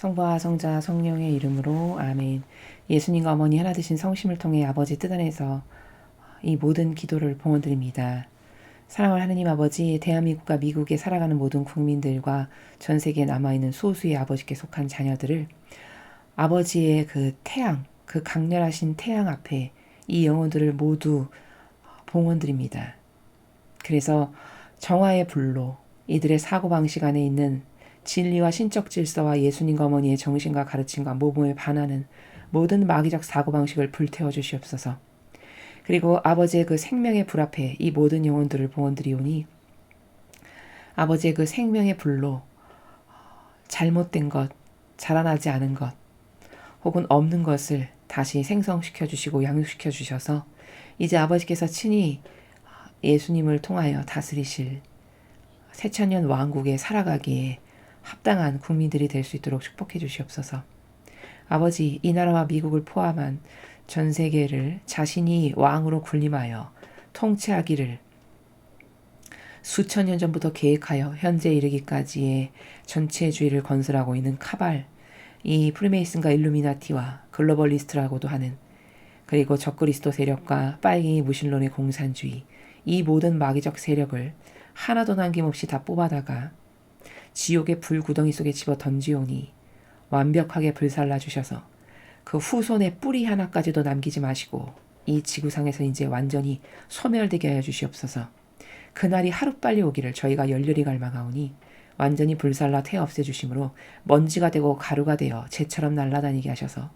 성부와 성자 성령의 이름으로 아멘. 예수님과 어머니 하나 되신 성심을 통해 아버지 뜻 안에서 이 모든 기도를 봉헌드립니다. 사랑하는 하느님 아버지, 대한민국과 미국에 살아가는 모든 국민들과 전 세계에 남아있는 소수의 아버지께 속한 자녀들을 아버지의 그 태양, 그 강렬하신 태양 앞에 이 영혼들을 모두 봉헌드립니다. 그래서 정화의 불로 이들의 사고방식 안에 있는 진리와 신적 질서와 예수님과 어머니의 정신과 가르침과 모범에 반하는 모든 마귀적 사고방식을 불태워 주시옵소서. 그리고 아버지의 그 생명의 불 앞에 이 모든 영혼들을 봉헌드리오니 아버지의 그 생명의 불로 잘못된 것, 자라나지 않은 것, 혹은 없는 것을 다시 생성시켜 주시고 양육시켜 주셔서 이제 아버지께서 친히 예수님을 통하여 다스리실 새천년 왕국에 살아가기에 합당한 국민들이 될 수 있도록 축복해 주시옵소서. 아버지, 이 나라와 미국을 포함한 전 세계를 자신이 왕으로 군림하여 통치하기를 수천 년 전부터 계획하여 현재 이르기까지의 전체주의를 건설하고 있는 카발, 이 프리메이슨과 일루미나티와 글로벌리스트라고도 하는, 그리고 적그리스도 세력과 빨갱이 무신론의 공산주의, 이 모든 마귀적 세력을 하나도 남김없이 다 뽑아다가 지옥의 불구덩이 속에 집어 던지오니 완벽하게 불살라 주셔서 그 후손의 뿌리 하나까지도 남기지 마시고 이 지구상에서 이제 완전히 소멸되게 하여 주시옵소서. 그날이 하루빨리 오기를 저희가 열렬히 갈망하오니 완전히 불살라 태워 없애주심으로 먼지가 되고 가루가 되어 재처럼 날아다니게 하셔서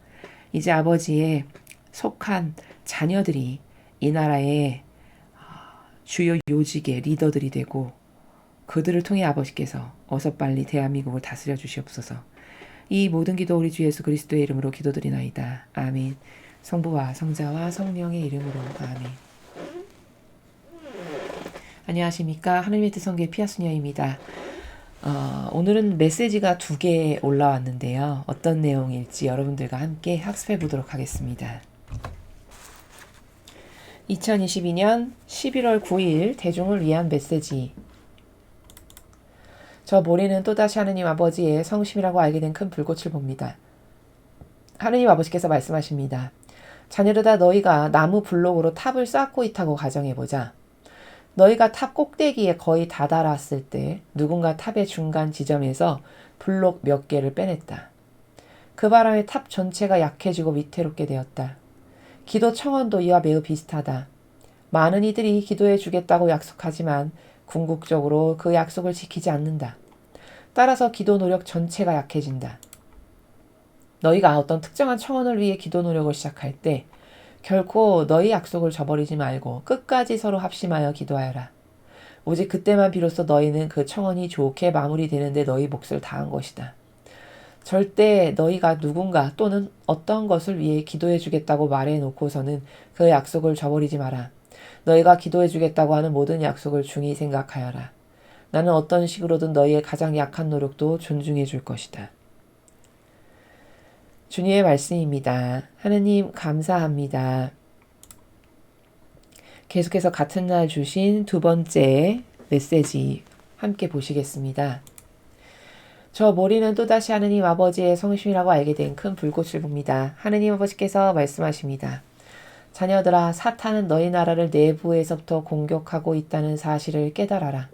이제 아버지의 속한 자녀들이 이 나라의 주요 요직의 리더들이 되고 그들을 통해 아버지께서 어서 빨리 대한민국을 다스려 주시옵소서. 이 모든 기도 우리 주 예수 그리스도의 이름으로 기도드리나이다. 아멘. 성부와 성자와 성령의 이름으로 아멘. 안녕하십니까. 하느님의 뜻 성교의 피아수녀입니다. 오늘은 메시지가 2개 올라왔는데요. 어떤 내용일지 여러분들과 함께 학습해 보도록 하겠습니다. 2022년 11월 9일 대중을 위한 메시지. 저 모리는 또다시 하느님 아버지의 성심이라고 알게 된 큰 불꽃을 봅니다. 하느님 아버지께서 말씀하십니다. 자녀들아, 너희가 나무 블록으로 탑을 쌓고 있다고 가정해보자. 너희가 탑 꼭대기에 거의 다다랐을 때 누군가 탑의 중간 지점에서 블록 몇 개를 빼냈다. 그 바람에 탑 전체가 약해지고 위태롭게 되었다. 기도 청원도 이와 매우 비슷하다. 많은 이들이 기도해 주겠다고 약속하지만 궁극적으로 그 약속을 지키지 않는다. 따라서 기도 노력 전체가 약해진다. 너희가 어떤 특정한 청원을 위해 기도 노력을 시작할 때 결코 너희 약속을 저버리지 말고 끝까지 서로 합심하여 기도하여라. 오직 그때만 비로소 너희는 그 청원이 좋게 마무리되는데 너희 몫을 다한 것이다. 절대 너희가 누군가 또는 어떤 것을 위해 기도해 주겠다고 말해놓고서는 그 약속을 저버리지 마라. 너희가 기도해 주겠다고 하는 모든 약속을 중히 생각하여라. 나는 어떤 식으로든 너희의 가장 약한 노력도 존중해 줄 것이다. 주님의 말씀입니다. 하느님 감사합니다. 계속해서 같은 날 주신 2번째 메시지 함께 보시겠습니다. 저 모리는 또다시 하느님 아버지의 성심이라고 알게 된 큰 불꽃을 봅니다. 하느님 아버지께서 말씀하십니다. 자녀들아, 사탄은 너희 나라를 내부에서부터 공격하고 있다는 사실을 깨달아라.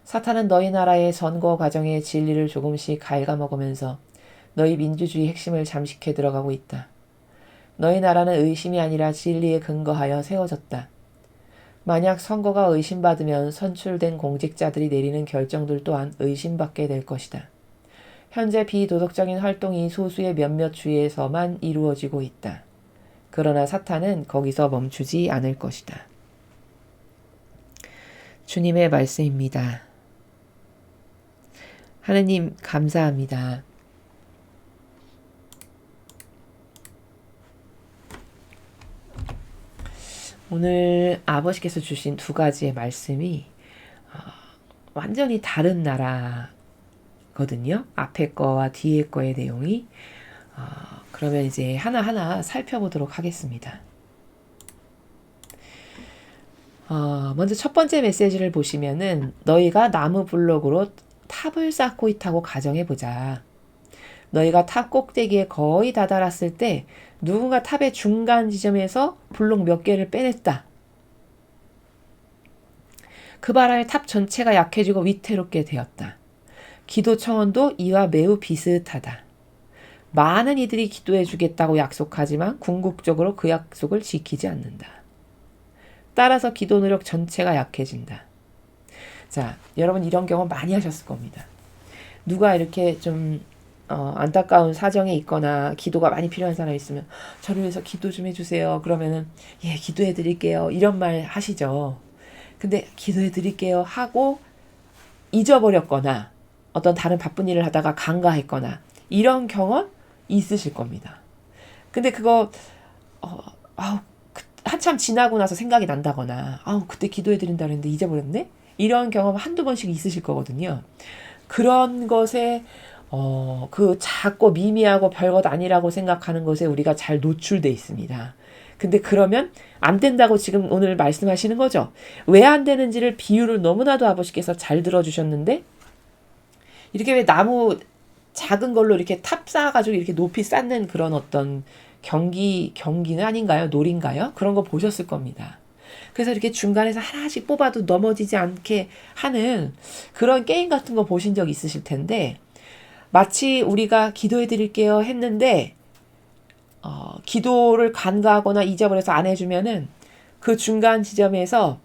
사탄은 너희 나라의 선거 과정의 진리를 조금씩 갉아먹으면서 너희 민주주의 핵심을 잠식해 들어가고 있다. 너희 나라는 의심이 아니라 진리에 근거하여 세워졌다. 만약 선거가 의심받으면 선출된 공직자들이 내리는 결정들 또한 의심받게 될 것이다. 현재 비도덕적인 활동이 소수의 몇몇 주에서만 이루어지고 있다. 그러나 사탄은 거기서 멈추지 않을 것이다. 주님의 말씀입니다. 하느님 감사합니다. 오늘 아버지께서 주신 2가지의 말씀이 완전히 다른 나라거든요. 앞에 거와 뒤에 거의 내용이. 그러면 이제 하나하나 살펴보도록 하겠습니다. 먼저 첫 번째 메시지를 보시면은 너희가 나무 블록으로 탑을 쌓고 있다고 가정해보자. 너희가 탑 꼭대기에 거의 다다랐을 때 누군가 탑의 중간 지점에서 블록 몇 개를 빼냈다. 그 바람에 탑 전체가 약해지고 위태롭게 되었다. 기도 청원도 이와 매우 비슷하다. 많은 이들이 기도해 주겠다고 약속하지만 궁극적으로 그 약속을 지키지 않는다. 따라서 기도 노력 전체가 약해진다. 자, 여러분 이런 경험 많이 하셨을 겁니다. 누가 이렇게 좀 안타까운 사정에 있거나 기도가 많이 필요한 사람이 있으면 저를 위해서 기도 좀 해주세요. 그러면은 예, 기도해 드릴게요. 이런 말 하시죠. 근데 기도해 드릴게요 하고 잊어버렸거나 어떤 다른 바쁜 일을 하다가 간과했거나 이런 경험 있으실 겁니다. 근데 그거 한참 지나고 나서 생각이 난다거나 그때 기도해 드린다 그랬는데 잊어버렸네? 이런 경험 한두 번씩 있으실 거거든요. 그런 것에 그 작고 미미하고 별것 아니라고 생각하는 것에 우리가 잘 노출돼 있습니다. 근데 그러면 안 된다고 지금 오늘 말씀하시는 거죠. 왜 안 되는지를 비유를 너무나도 아버지께서 잘 들어주셨는데 이렇게 왜 나무 작은 걸로 이렇게 탑 쌓아가지고 이렇게 높이 쌓는 그런 어떤 경기는 아닌가요? 놀인가요? 그런 거 보셨을 겁니다. 그래서 이렇게 중간에서 하나씩 뽑아도 넘어지지 않게 하는 그런 게임 같은 거 보신 적 있으실 텐데 마치 우리가 기도해 드릴게요 했는데 기도를 간과하거나 잊어버려서 안 해주면은 그 중간 지점에서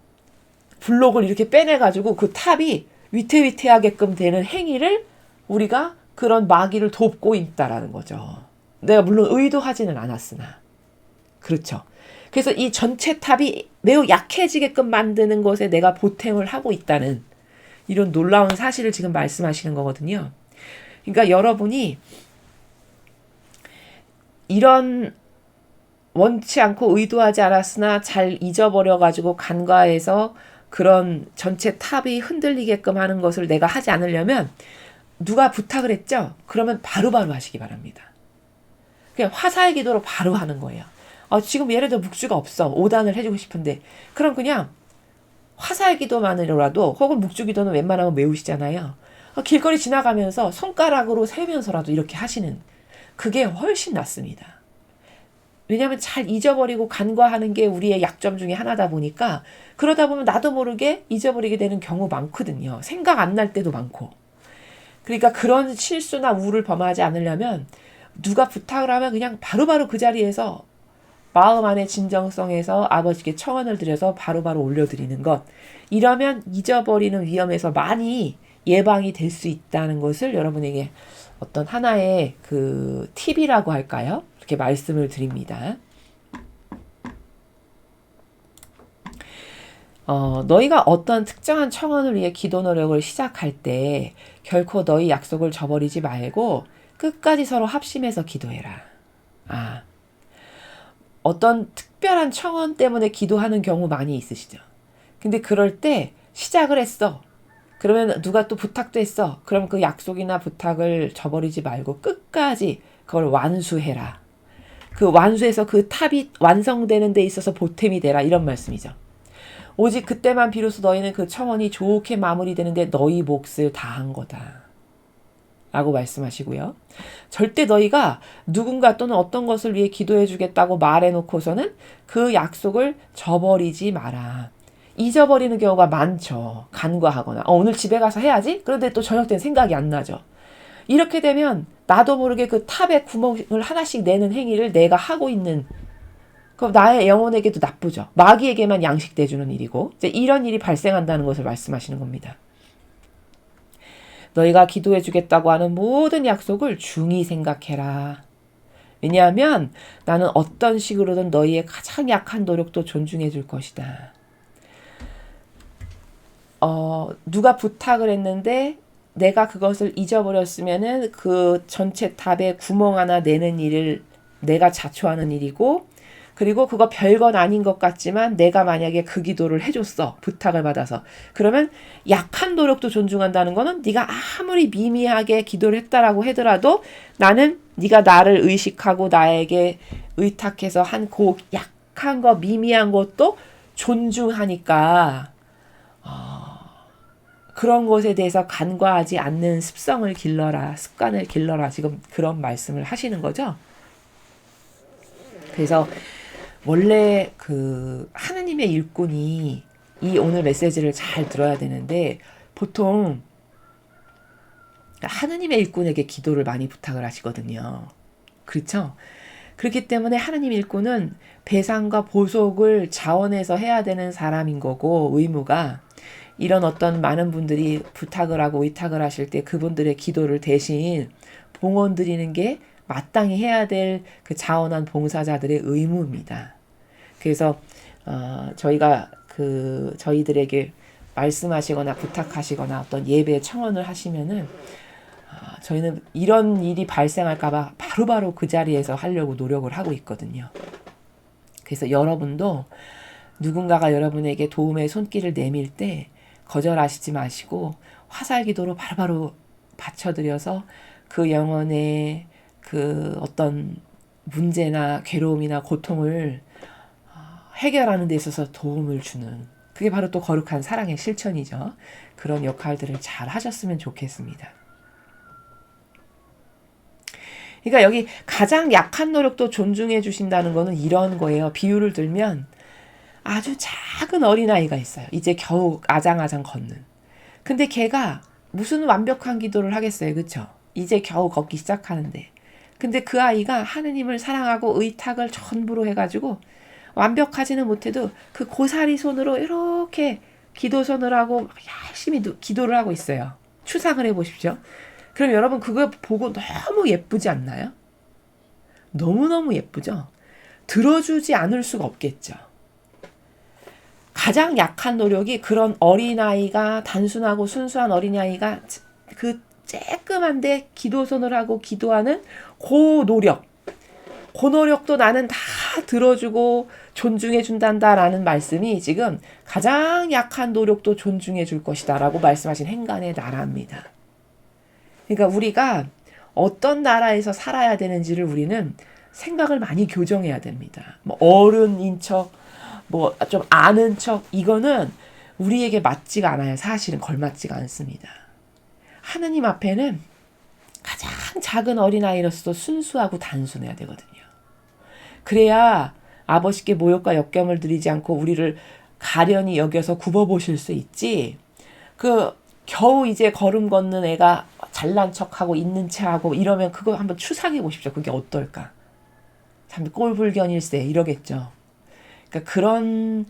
블록을 이렇게 빼내가지고 그 탑이 위태위태하게끔 되는 행위를 우리가 그런 마귀를 돕고 있다라는 거죠. 내가 물론 의도하지는 않았으나. 그렇죠. 그래서 이 전체 탑이 매우 약해지게끔 만드는 것에 내가 보탬을 하고 있다는 이런 놀라운 사실을 지금 말씀하시는 거거든요. 그러니까 여러분이 이런 원치 않고 의도하지 않았으나 잘 잊어버려가지고 간과해서 그런 전체 탑이 흔들리게끔 하는 것을 내가 하지 않으려면 누가 부탁을 했죠? 그러면 바로바로 하시기 바랍니다. 그냥 화살 기도로 바로 하는 거예요. 지금 예를 들어 묵주가 없어. 5단을 해주고 싶은데 그럼 그냥 화살 기도만으로라도 혹은 묵주 기도는 웬만하면 외우시잖아요. 길거리 지나가면서 손가락으로 세면서라도 이렇게 하시는 그게 훨씬 낫습니다. 왜냐하면 잘 잊어버리고 간과하는 게 우리의 약점 중에 하나다 보니까 그러다 보면 나도 모르게 잊어버리게 되는 경우 많거든요. 생각 안 날 때도 많고. 그러니까 그런 실수나 우를 범하지 않으려면 누가 부탁을 하면 그냥 바로바로 그 자리에서 마음 안의 진정성에서 아버지께 청원을 드려서 바로바로 올려드리는 것. 이러면 잊어버리는 위험에서 많이 예방이 될 수 있다는 것을 여러분에게 어떤 하나의 그 팁이라고 할까요? 이렇게 말씀을 드립니다. 너희가 어떤 특정한 청원을 위해 기도 노력을 시작할 때 결코 너희 약속을 저버리지 말고 끝까지 서로 합심해서 기도해라. 어떤 특별한 청원 때문에 기도하는 경우 많이 있으시죠. 근데 그럴 때 시작을 했어. 그러면 누가 또 부탁도 했어. 그럼 그 약속이나 부탁을 저버리지 말고 끝까지 그걸 완수해라. 그 완수해서 그 탑이 완성되는 데 있어서 보탬이 되라. 이런 말씀이죠. 오직 그때만 비로소 너희는 그 청원이 좋게 마무리되는데 너희 몫을 다한 거다. 라고 말씀하시고요. 절대 너희가 누군가 또는 어떤 것을 위해 기도해 주겠다고 말해놓고서는 그 약속을 저버리지 마라. 잊어버리는 경우가 많죠. 간과하거나 오늘 집에 가서 해야지? 그런데 또 저녁 때는 생각이 안 나죠. 이렇게 되면 나도 모르게 그 탑에 구멍을 하나씩 내는 행위를 내가 하고 있는 그럼 나의 영혼에게도 나쁘죠. 마귀에게만 양식돼주는 일이고 이제 이런 일이 발생한다는 것을 말씀하시는 겁니다. 너희가 기도해 주겠다고 하는 모든 약속을 중히 생각해라. 왜냐하면 나는 어떤 식으로든 너희의 가장 약한 노력도 존중해 줄 것이다. 누가 부탁을 했는데 내가 그것을 잊어버렸으면은 그 전체 탑에 구멍 하나 내는 일을 내가 자초하는 일이고 그리고 그거 별건 아닌 것 같지만 내가 만약에 그 기도를 해줬어. 부탁을 받아서. 그러면 약한 노력도 존중한다는 거는 네가 아무리 미미하게 기도를 했다라고 하더라도 나는 네가 나를 의식하고 나에게 의탁해서 한 그 약한 거 미미한 것도 존중하니까 그런 것에 대해서 간과하지 않는 습성을 길러라, 습관을 길러라, 지금 그런 말씀을 하시는 거죠. 그래서 원래 그 하느님의 일꾼이 이 오늘 메시지를 잘 들어야 되는데, 보통 하느님의 일꾼에게 기도를 많이 부탁을 하시거든요. 그렇죠? 그렇기 때문에 하느님 일꾼은 배상과 보속을 자원해서 해야 되는 사람인 거고, 의무가 이런 어떤 많은 분들이 부탁을 하고 의탁을 하실 때 그분들의 기도를 대신 봉헌 드리는 게 마땅히 해야 될 그 자원한 봉사자들의 의무입니다. 그래서 저희가 저희들에게 말씀하시거나 부탁하시거나 어떤 예배 청원을 하시면은 저희는 이런 일이 발생할까봐 바로바로 그 자리에서 하려고 노력을 하고 있거든요. 그래서 여러분도 누군가가 여러분에게 도움의 손길을 내밀 때 거절하시지 마시고 화살기도로 바로바로 받쳐드려서 그 영혼의 그 어떤 문제나 괴로움이나 고통을 해결하는 데 있어서 도움을 주는, 그게 바로 또 거룩한 사랑의 실천이죠. 그런 역할들을 잘 하셨으면 좋겠습니다. 그러니까 여기 가장 약한 노력도 존중해 주신다는 거는 이런 거예요. 비유를 들면 아주 작은 어린아이가 있어요. 이제 겨우 아장아장 걷는. 근데 걔가 무슨 완벽한 기도를 하겠어요. 그렇죠? 이제 겨우 걷기 시작하는데. 근데 그 아이가 하느님을 사랑하고 의탁을 전부로 해가지고 완벽하지는 못해도 그 고사리 손으로 이렇게 기도선을 하고 열심히 기도를 하고 있어요. 추상을 해보십시오. 그럼 여러분 그거 보고 너무 예쁘지 않나요? 너무너무 예쁘죠? 들어주지 않을 수가 없겠죠. 가장 약한 노력이 그런 어린아이가, 단순하고 순수한 어린아이가 그 쬐끔한데 기도선을 하고 기도하는 그 노력도 나는 다 들어주고 존중해 준단다라는 말씀이 지금 가장 약한 노력도 존중해 줄 것이다 라고 말씀하신 행간의 나라입니다. 그러니까 우리가 어떤 나라에서 살아야 되는지를 우리는 생각을 많이 교정해야 됩니다. 뭐 어른인 척, 뭐 좀 아는 척, 이거는 우리에게 맞지가 않아요. 사실은 걸맞지가 않습니다. 하느님 앞에는 가장 작은 어린아이로서도 순수하고 단순해야 되거든요. 그래야 아버지께 모욕과 역경을 드리지 않고 우리를 가련히 여겨서 굽어보실 수 있지. 겨우 이제 걸음 걷는 애가 잘난 척하고 있는 체하고 이러면 그거 한번 추상해 보십시오. 그게 어떨까? 참 꼴불견일세 이러겠죠. 그러니까 그런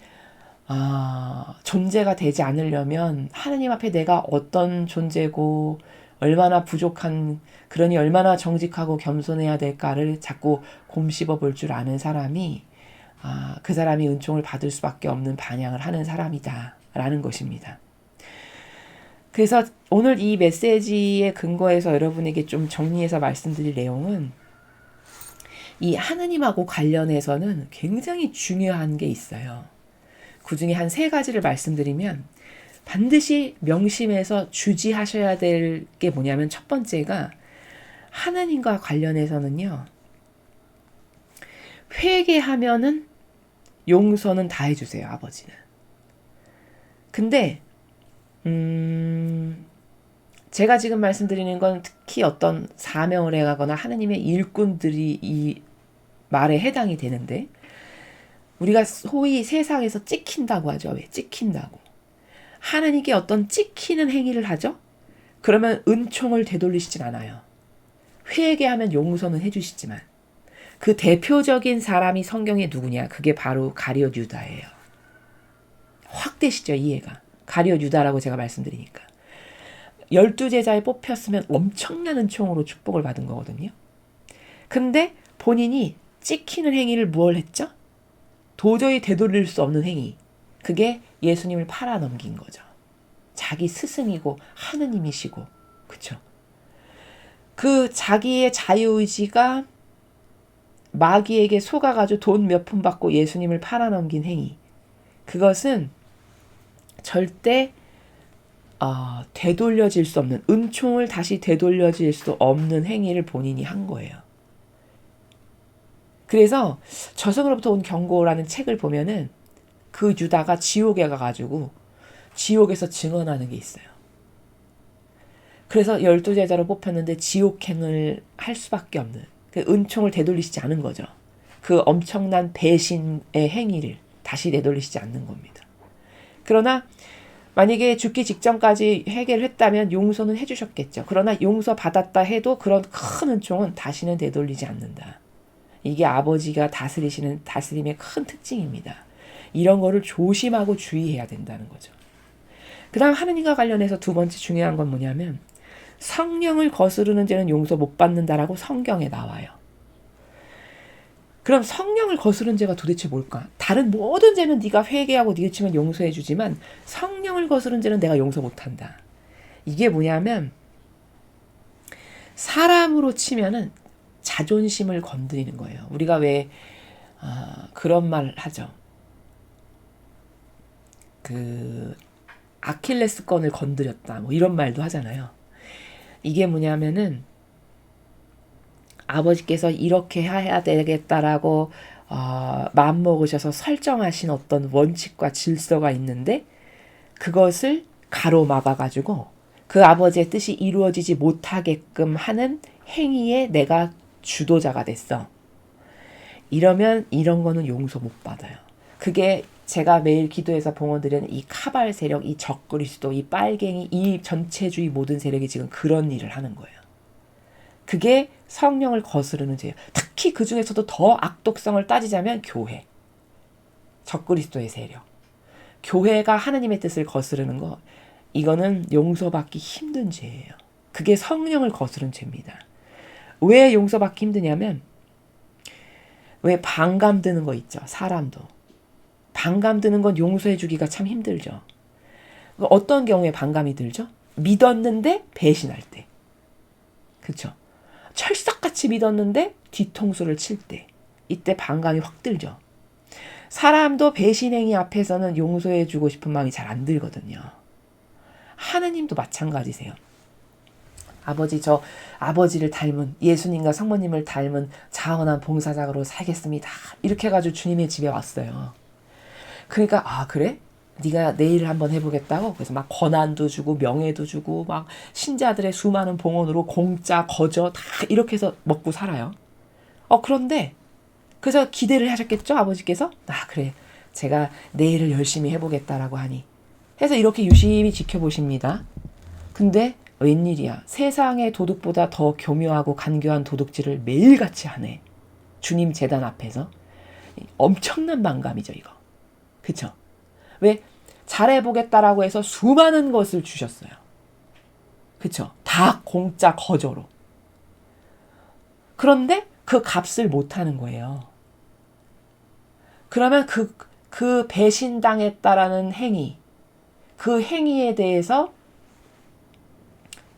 존재가 되지 않으려면 하느님 앞에 내가 어떤 존재고 얼마나 부족한, 그러니 얼마나 정직하고 겸손해야 될까를 자꾸 곰씹어 볼 줄 아는 사람이 그 사람이 은총을 받을 수밖에 없는 반향을 하는 사람이다 라는 것입니다. 그래서 오늘 이 메시지의 근거에서 여러분에게 좀 정리해서 말씀드릴 내용은, 이 하느님하고 관련해서는 굉장히 중요한 게 있어요. 그 중에 한 3가지를 말씀드리면 반드시 명심해서 주지하셔야 될 게 뭐냐면, 첫 번째가 하느님과 관련해서는요, 회개하면은 용서는 다 해주세요, 아버지는. 근데 제가 지금 말씀드리는 건 특히 어떤 사명을 해가거나 하느님의 일꾼들이 이 말에 해당이 되는데, 우리가 소위 세상에서 찍힌다고 하죠. 왜? 찍힌다고. 하나님께 어떤 찍히는 행위를 하죠? 그러면 은총을 되돌리시진 않아요. 회개하면 용서는 해주시지만, 그 대표적인 사람이 성경에 누구냐? 그게 바로 가룟 유다예요. 확 되시죠, 이해가? 가룟 유다라고 제가 말씀드리니까. 12제자에 뽑혔으면 엄청난 은총으로 축복을 받은 거거든요. 근데 본인이 찍히는 행위를 뭘 했죠? 도저히 되돌릴 수 없는 행위. 그게 예수님을 팔아넘긴 거죠. 자기 스승이고 하느님이시고, 그쵸? 그 자기의 자유의지가 마귀에게 속아가지고 돈 몇 푼 받고 예수님을 팔아넘긴 행위. 그것은 절대 되돌려질 수 없는, 은총을 다시 되돌려질 수 없는 행위를 본인이 한 거예요. 그래서 저승으로부터 온 경고라는 책을 보면은 그 유다가 지옥에 가가지고 지옥에서 증언하는 게 있어요. 그래서 12제자로 뽑혔는데 지옥행을 할 수밖에 없는, 그 은총을 되돌리시지 않은 거죠. 그 엄청난 배신의 행위를 다시 되돌리시지 않는 겁니다. 그러나 만약에 죽기 직전까지 회개를 했다면 용서는 해주셨겠죠. 그러나 용서받았다 해도 그런 큰 은총은 다시는 되돌리지 않는다. 이게 아버지가 다스리시는 다스림의 큰 특징입니다. 이런 거를 조심하고 주의해야 된다는 거죠. 그 다음 하느님과 관련해서 두 번째 중요한 건 뭐냐면 성령을 거스르는 죄는 용서 못 받는다라고 성경에 나와요. 그럼 성령을 거스른 죄가 도대체 뭘까? 다른 모든 죄는 네가 회개하고 뉘우치면 용서해 주지만 성령을 거스른 죄는 내가 용서 못한다. 이게 뭐냐면 사람으로 치면은 자존심을 건드리는 거예요. 우리가 왜 그런 말 하죠. 그 아킬레스건을 건드렸다 뭐 이런 말도 하잖아요. 이게 뭐냐면은 아버지께서 이렇게 해야 되겠다라고 마음먹으셔서 설정하신 어떤 원칙과 질서가 있는데 그것을 가로막아가지고 그 아버지의 뜻이 이루어지지 못하게끔 하는 행위에 내가 주도자가 됐어. 이러면 이런 거는 용서 못 받아요. 그게 제가 매일 기도해서 봉헌드리는 이 카발 세력, 이 적그리스도, 이 빨갱이, 이 전체주의 모든 세력이 지금 그런 일을 하는 거예요. 그게 성령을 거스르는 죄예요. 특히 그 중에서도 더 악독성을 따지자면 교회, 적그리스도의 세력. 교회가 하나님의 뜻을 거스르는 거, 이거는 용서받기 힘든 죄예요. 그게 성령을 거스른 죄입니다. 왜 용서받기 힘드냐면 왜 반감 드는 거 있죠. 사람도. 반감 드는 건 용서해 주기가 참 힘들죠. 어떤 경우에 반감이 들죠? 믿었는데 배신할 때. 그렇죠? 철석같이 믿었는데 뒤통수를 칠 때. 이때 반감이 확 들죠. 사람도 배신행위 앞에서는 용서해 주고 싶은 마음이 잘 안 들거든요. 하느님도 마찬가지세요. 저 아버지를 닮은 예수님과 성모님을 닮은 자원한 봉사자로 살겠습니다. 이렇게 해가지고 주님의 집에 왔어요. 그러니까 그래? 네가 내 일을 한번 해보겠다고? 그래서 막 권한도 주고 명예도 주고 막 신자들의 수많은 봉헌으로 공짜 거저 다 이렇게 해서 먹고 살아요. 그런데 그래서 기대를 하셨겠죠? 아버지께서? 그래. 제가 내 일을 열심히 해보겠다라고 하니. 해서 이렇게 유심히 지켜보십니다. 근데 웬일이야. 세상의 도둑보다 더 교묘하고 간교한 도둑질을 매일같이 하네. 주님 제단 앞에서. 엄청난 반감이죠, 이거. 그쵸? 왜? 잘해보겠다라고 해서 수많은 것을 주셨어요. 그쵸? 다 공짜 거저로. 그런데 그 값을 못하는 거예요. 그러면 그 배신당했다라는 행위, 그 행위에 대해서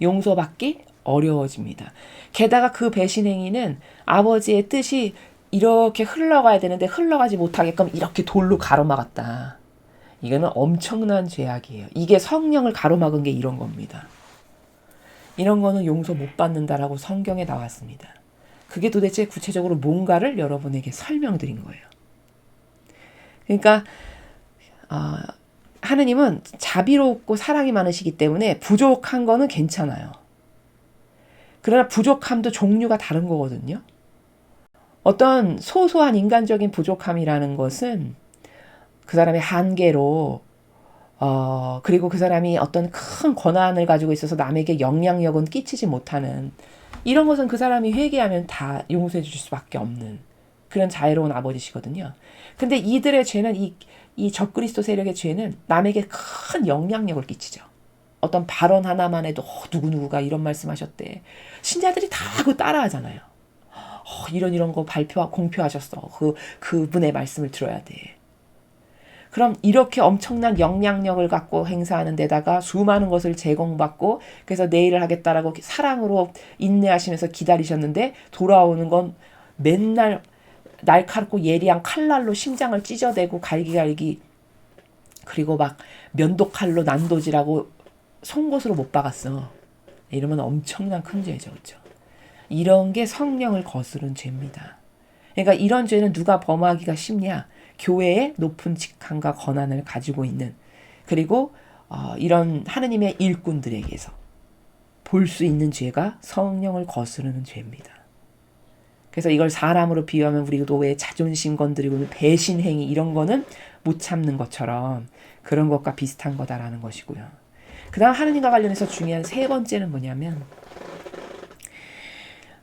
용서받기 어려워집니다. 게다가 그 배신 행위는 아버지의 뜻이 이렇게 흘러가야 되는데 흘러가지 못하게끔 이렇게 돌로 가로막았다. 이거는 엄청난 죄악이에요. 이게 성령을 가로막은 게 이런 겁니다. 이런 거는 용서 못 받는다라고 성경에 나왔습니다. 그게 도대체 구체적으로 뭔가를 여러분에게 설명드린 거예요. 그러니까 하느님은 자비롭고 사랑이 많으시기 때문에 부족한 거는 괜찮아요. 그러나 부족함도 종류가 다른 거거든요. 어떤 소소한 인간적인 부족함이라는 것은 그 사람의 한계로 그리고 그 사람이 어떤 큰 권한을 가지고 있어서 남에게 영향력은 끼치지 못하는 이런 것은 그 사람이 회개하면 다 용서해 주실 수밖에 없는 그런 자애로운 아버지시거든요. 근데 이들의 죄는 이 적그리스도 세력의 죄는 남에게 큰 영향력을 끼치죠. 어떤 발언 하나만 해도 누구누구가 이런 말씀하셨대. 신자들이 다 그거 따라하잖아요. 이런 거 공표하셨어. 그분의 말씀을 들어야 돼. 그럼 이렇게 엄청난 영향력을 갖고 행사하는 데다가 수많은 것을 제공받고 그래서 내 일을 하겠다라고 사랑으로 인내하시면서 기다리셨는데 돌아오는 건 맨날 날카롭고 예리한 칼날로 심장을 찢어대고 갈기갈기 그리고 막 면도칼로 난도질하고 송곳으로 못 박았어. 이러면 엄청난 큰 죄죠. 그렇죠? 이런 게 성령을 거스른 죄입니다. 그러니까 이런 죄는 누가 범하기가 쉽냐? 교회의 높은 직함과 권한을 가지고 있는 그리고 이런 하느님의 일꾼들에게서 볼 수 있는 죄가 성령을 거스르는 죄입니다. 그래서 이걸 사람으로 비유하면 우리도 왜 자존심 건드리고 배신 행위 이런 거는 못 참는 것처럼 그런 것과 비슷한 거다라는 것이고요. 그 다음 하느님과 관련해서 중요한 세 번째는 뭐냐면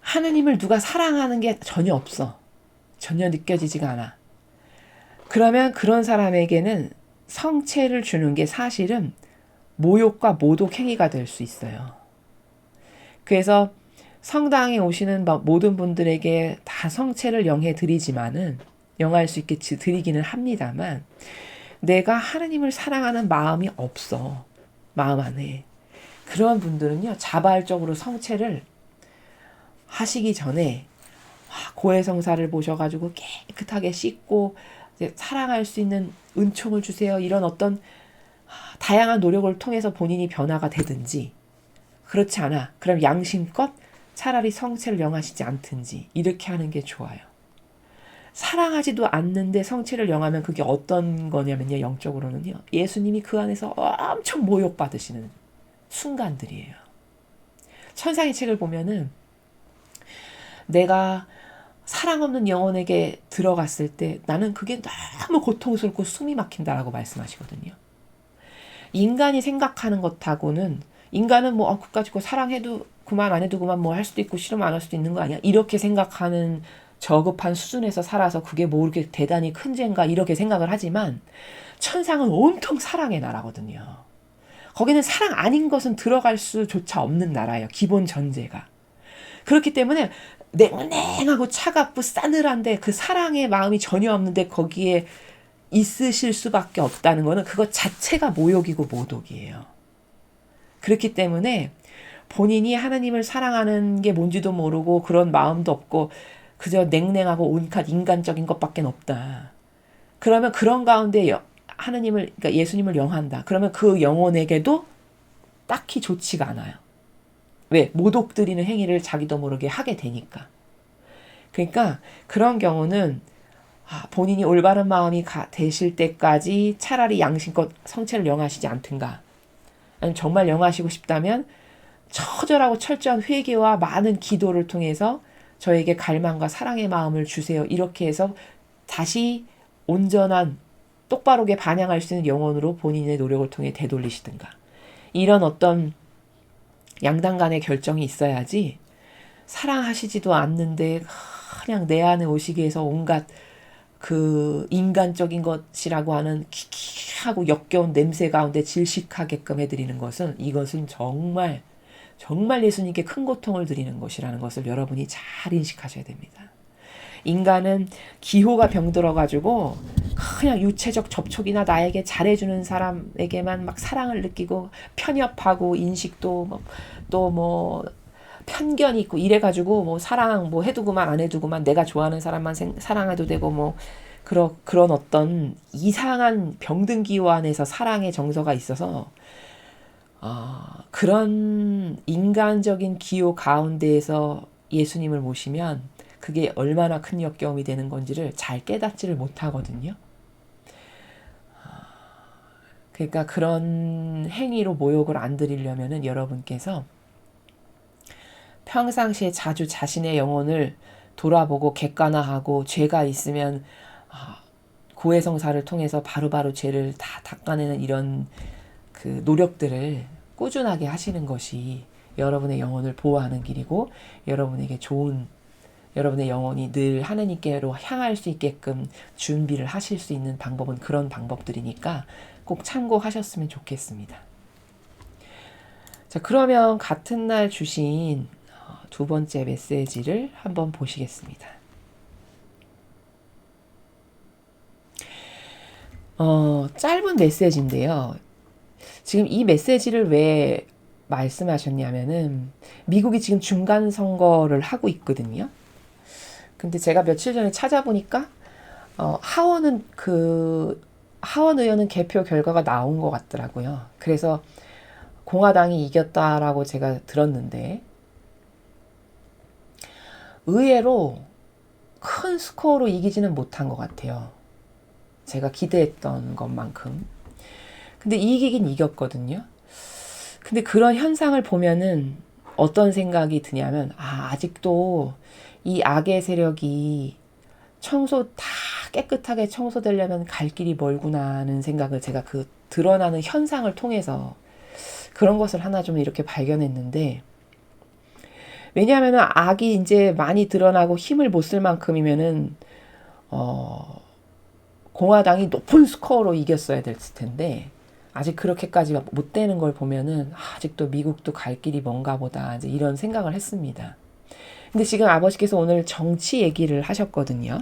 하느님을 누가 사랑하는 게 전혀 없어. 전혀 느껴지지가 않아. 그러면 그런 사람에게는 성체를 주는 게 사실은 모욕과 모독 행위가 될 수 있어요. 그래서 성당에 오시는 모든 분들에게 다 성체를 영해 드리지만은 영할 수 있게 드리기는 합니다만 내가 하느님을 사랑하는 마음이 없어. 마음 안에. 그런 분들은요. 자발적으로 성체를 하시기 전에 고해성사를 보셔가지고 깨끗하게 씻고 이제 사랑할 수 있는 은총을 주세요. 이런 어떤 다양한 노력을 통해서 본인이 변화가 되든지 그렇지 않아. 그럼 양심껏 차라리 성체를 영하시지 않든지 이렇게 하는 게 좋아요. 사랑하지도 않는데 성체를 영하면 그게 어떤 거냐면요. 영적으로는요. 예수님이 그 안에서 엄청 모욕받으시는 순간들이에요. 천상의 책을 보면은 내가 사랑 없는 영혼에게 들어갔을 때 나는 그게 너무 고통스럽고 숨이 막힌다라고 말씀하시거든요. 인간이 생각하는 것하고는 인간은 뭐 그까짓 거 사랑해도 그만 안 해도 그만 뭐 할 수도 있고 싫으면 안 할 수도 있는 거 아니야? 이렇게 생각하는 저급한 수준에서 살아서 그게 뭐 이렇게 대단히 큰 죄인가 이렇게 생각을 하지만 천상은 온통 사랑의 나라거든요. 거기는 사랑 아닌 것은 들어갈 수조차 없는 나라예요. 기본 전제가. 그렇기 때문에 냉랭하고 차갑고 싸늘한데 그 사랑의 마음이 전혀 없는데 거기에 있으실 수밖에 없다는 거는 그것 자체가 모욕이고 모독이에요. 그렇기 때문에 본인이 하나님을 사랑하는 게 뭔지도 모르고 그런 마음도 없고 그저 냉랭하고 온갖 인간적인 것밖에 없다. 그러면 그런 가운데 하나님을 그러니까 예수님을 영한다. 그러면 그 영혼에게도 딱히 좋지가 않아요. 왜? 모독 드리는 행위를 자기도 모르게 하게 되니까. 그러니까 그런 경우는 본인이 올바른 마음이 되실 때까지 차라리 양심껏 성체를 영하시지 않든가. 아니면 정말 영하시고 싶다면 처절하고 철저한 회개와 많은 기도를 통해서 저에게 갈망과 사랑의 마음을 주세요. 이렇게 해서 다시 온전한 똑바르게 반향할 수 있는 영혼으로 본인의 노력을 통해 되돌리시든가. 이런 어떤 양당 간의 결정이 있어야지 사랑하시지도 않는데 그냥 내 안에 오시기 위해서 온갖 그 인간적인 것이라고 하는 키키하고 역겨운 냄새 가운데 질식하게끔 해드리는 것은 이것은 정말 예수님께 큰 고통을 드리는 것이라는 것을 여러분이 잘 인식하셔야 됩니다. 인간은 기호가 병들어가지고 그냥 유체적 접촉이나 나에게 잘해주는 사람에게만 막 사랑을 느끼고 편협하고 인식도 또 뭐 편견이 있고 이래가지고 뭐 사랑 뭐 해두고만 안 해두고만 내가 좋아하는 사람만 사랑해도 되고 뭐 그런 어떤 이상한 병든 기호 안에서 사랑의 정서가 있어서 그런 인간적인 기호 가운데에서 예수님을 모시면 그게 얼마나 큰 역겨움이 되는 건지를 잘 깨닫지를 못하거든요. 그러니까 그런 행위로 모욕을 안 드리려면은 여러분께서 평상시에 자주 자신의 영혼을 돌아보고 객관화하고 죄가 있으면 고해성사를 통해서 바로바로 죄를 다 닦아내는 이런 그 노력들을 꾸준하게 하시는 것이 여러분의 영혼을 보호하는 길이고 여러분에게 좋은 여러분의 영혼이 늘 하나님께로 향할 수 있게끔 준비를 하실 수 있는 방법은 그런 방법들이니까 꼭 참고하셨으면 좋겠습니다. 자, 그러면 같은 날 주신 두 번째 메시지를 한번 보시겠습니다. 짧은 메시지인데요. 지금 이 메시지를 왜 말씀하셨냐면은 미국이 지금 중간 선거를 하고 있거든요. 근데 제가 며칠 전에 찾아보니까 하원 의원은 개표 결과가 나온 것 같더라고요. 그래서 공화당이 이겼다라고 제가 들었는데 의외로 큰 스코어로 이기지는 못한 것 같아요. 제가 기대했던 것만큼. 근데 이기긴 이겼거든요. 근데 그런 현상을 보면은 어떤 생각이 드냐면, 아직도 이 악의 세력이 다 깨끗하게 청소되려면 갈 길이 멀구나 하는 생각을 제가 그 드러나는 현상을 통해서 그런 것을 하나 좀 이렇게 발견했는데, 왜냐하면 악이 이제 많이 드러나고 힘을 못 쓸 만큼이면은 공화당이 높은 스코어로 이겼어야 됐을 텐데, 아직 그렇게까지 못 되는 걸 보면은 아직도 미국도 갈 길이 먼가 보다, 이제 이런 생각을 했습니다. 근데 지금 아버지께서 오늘 정치 얘기를 하셨거든요.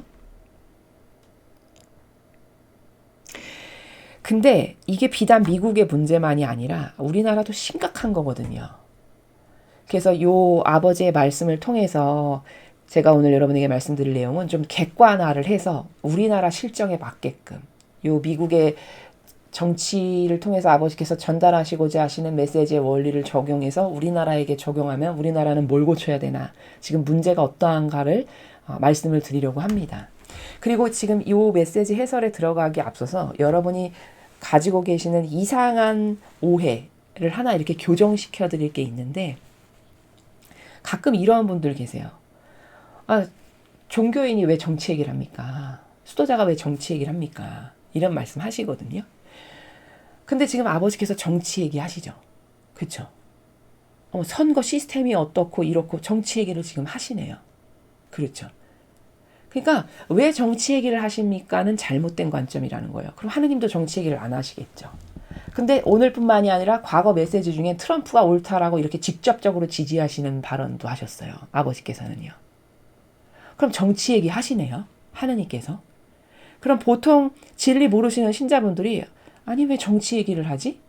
근데 이게 비단 미국의 문제만이 아니라 우리나라도 심각한 거거든요. 그래서 요 아버지의 말씀을 통해서 제가 오늘 여러분에게 말씀드릴 내용은 좀 객관화를 해서 우리나라 실정에 맞게끔, 요 미국의 정치를 통해서 아버지께서 전달하시고자 하시는 메시지의 원리를 적용해서 우리나라에게 적용하면 우리나라는 뭘 고쳐야 되나, 지금 문제가 어떠한가를 말씀을 드리려고 합니다. 그리고 지금 이 메시지 해설에 들어가기 앞서서 여러분이 가지고 계시는 이상한 오해를 하나 이렇게 교정시켜 드릴 게 있는데, 가끔 이런 분들 계세요. 종교인이 왜 정치 얘기를 합니까? 수도자가 왜 정치 얘기를 합니까? 이런 말씀 하시거든요. 근데 지금 아버지께서 정치 얘기 하시죠. 그렇죠? 선거 시스템이 어떻고 이렇고 정치 얘기를 지금 하시네요. 그렇죠? 그러니까 왜 정치 얘기를 하십니까는 잘못된 관점이라는 거예요. 그럼 하느님도 정치 얘기를 안 하시겠죠. 근데 오늘뿐만이 아니라 과거 메시지 중에 트럼프가 옳다라고 이렇게 직접적으로 지지하시는 발언도 하셨어요. 아버지께서는요. 그럼 정치 얘기 하시네요. 하느님께서. 그럼 보통 진리 모르시는 신자분들이 아니 왜 정치 얘기를 하지?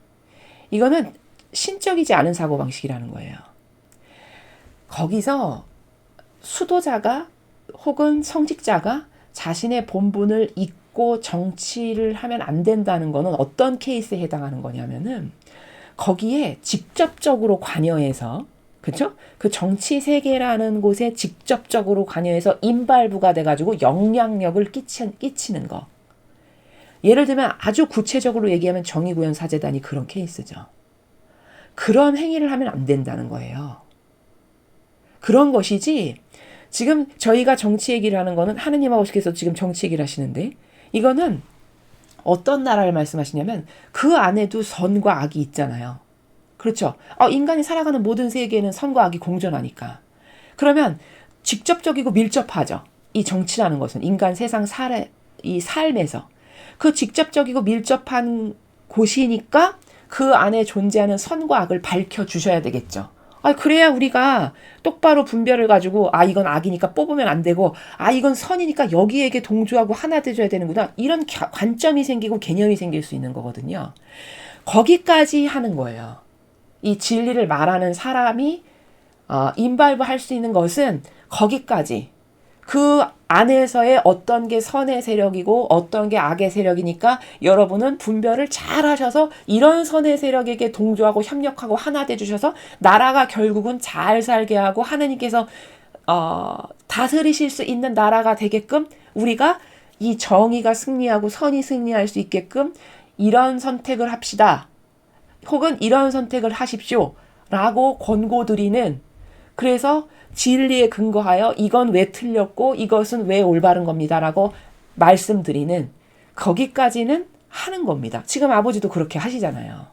이거는 신적이지 않은 사고방식이라는 거예요. 거기서 수도자가 혹은 성직자가 자신의 본분을 잊고 정치를 하면 안 된다는 거는 어떤 케이스에 해당하는 거냐면은 거기에 직접적으로 관여해서, 그렇죠? 그 정치 세계라는 곳에 직접적으로 관여해서 인발부가 돼가지고 영향력을 끼치는 거. 예를 들면 아주 구체적으로 얘기하면 정의구현사재단이 그런 케이스죠. 그런 행위를 하면 안 된다는 거예요. 그런 것이지, 지금 저희가 정치 얘기를 하는 거는 하느님 아버지께서 지금 정치 얘기를 하시는데, 이거는 어떤 나라를 말씀하시냐면 그 안에도 선과 악이 있잖아요. 그렇죠? 인간이 살아가는 모든 세계에는 선과 악이 공존하니까. 그러면 직접적이고 밀접하죠. 이 정치라는 것은 인간 세상 이 삶에서 그 직접적이고 밀접한 곳이니까 그 안에 존재하는 선과 악을 밝혀주셔야 되겠죠. 그래야 우리가 똑바로 분별을 가지고 이건 악이니까 뽑으면 안 되고 이건 선이니까 여기에게 동조하고 하나 돼줘야 되는구나, 이런 관점이 생기고 개념이 생길 수 있는 거거든요. 거기까지 하는 거예요. 이 진리를 말하는 사람이 인발부 할 수 있는 것은 거기까지, 그 안에서의 어떤 게 선의 세력이고 어떤 게 악의 세력이니까 여러분은 분별을 잘 하셔서 이런 선의 세력에게 동조하고 협력하고 하나 돼주셔서 나라가 결국은 잘 살게 하고 하느님께서 다스리실 수 있는 나라가 되게끔, 우리가 이 정의가 승리하고 선이 승리할 수 있게끔 이런 선택을 합시다, 혹은 이런 선택을 하십시오 라고 권고드리는, 그래서 진리에 근거하여 이건 왜 틀렸고 이것은 왜 올바른 겁니다 라고 말씀드리는, 거기까지는 하는 겁니다. 지금 아버지도 그렇게 하시잖아요.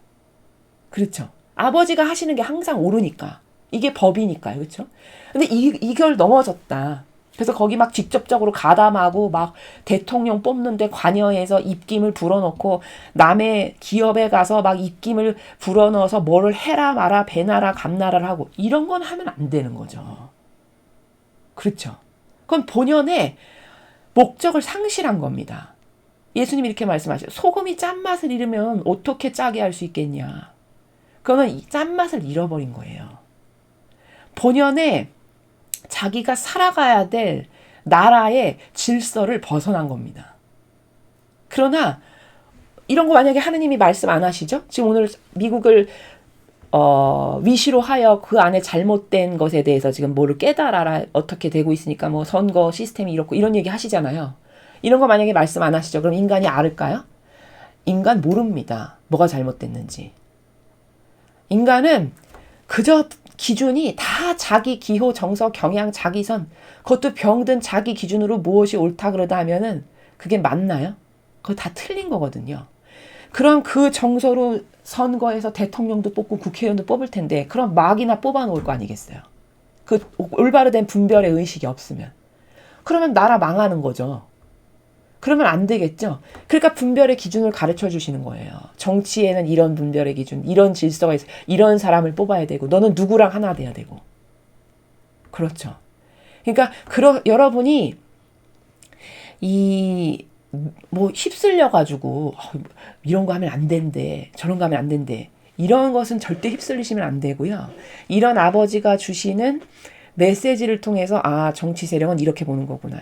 그렇죠? 아버지가 하시는 게 항상 옳으니까, 이게 법이니까요. 그렇죠? 근데 이걸 넘어졌다. 그래서 거기 막 직접적으로 가담하고 막 대통령 뽑는데 관여해서 입김을 불어넣고 남의 기업에 가서 막 입김을 불어넣어서 뭐를 해라 마라 배나라 감나라를 하고, 이런 건 하면 안 되는 거죠. 그렇죠? 그건 본연의 목적을 상실한 겁니다. 예수님이 이렇게 말씀하셔요. 소금이 짠맛을 잃으면 어떻게 짜게 할 수 있겠냐. 그거는 이 짠맛을 잃어버린 거예요. 본연의 자기가 살아가야 될 나라의 질서를 벗어난 겁니다. 그러나 이런 거 만약에 하느님이 말씀 안 하시죠? 지금 오늘 미국을 위시로 하여 그 안에 잘못된 것에 대해서 지금 뭐를 깨달아라, 어떻게 되고 있으니까 뭐 선거 시스템이 이렇고 이런 얘기 하시잖아요. 이런 거 만약에 말씀 안 하시죠? 그럼 인간이 알을까요? 인간 모릅니다. 뭐가 잘못됐는지. 인간은 그저 기준이 다 자기 기호, 정서, 경향, 자기선, 그것도 병든 자기 기준으로 무엇이 옳다 그러다 하면은 그게 맞나요? 그거 다 틀린 거거든요. 그럼 그 정서로 선거에서 대통령도 뽑고 국회의원도 뽑을 텐데 그럼 막이나 뽑아놓을 거 아니겠어요? 그 올바로 된 분별의 의식이 없으면. 그러면 나라 망하는 거죠. 그러면 안 되겠죠. 그러니까 분별의 기준을 가르쳐 주시는 거예요. 정치에는 이런 분별의 기준, 이런 질서가 있어, 이런 사람을 뽑아야 되고, 너는 누구랑 하나 돼야 되고. 그렇죠. 그러니까 여러분이 휩쓸려 가지고 이런 거 하면 안 된대, 저런 거 하면 안 된대. 이런 것은 절대 휩쓸리시면 안 되고요. 이런 아버지가 주시는 메시지를 통해서 정치 세력은 이렇게 보는 거구나.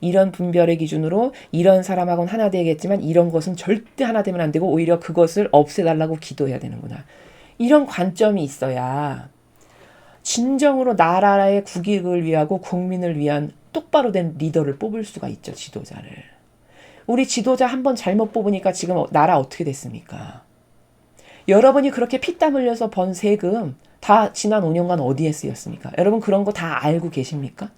이런 분별의 기준으로 이런 사람하고는 하나 되겠지만 이런 것은 절대 하나 되면 안 되고 오히려 그것을 없애달라고 기도해야 되는구나. 이런 관점이 있어야 진정으로 나라의 국익을 위하고 국민을 위한 똑바로 된 리더를 뽑을 수가 있죠. 지도자를. 우리 지도자 한번 잘못 뽑으니까 지금 나라 어떻게 됐습니까? 여러분이 그렇게 피땀 흘려서 번 세금 다 지난 5년간 어디에 쓰였습니까? 여러분 그런 거 다 알고 계십니까?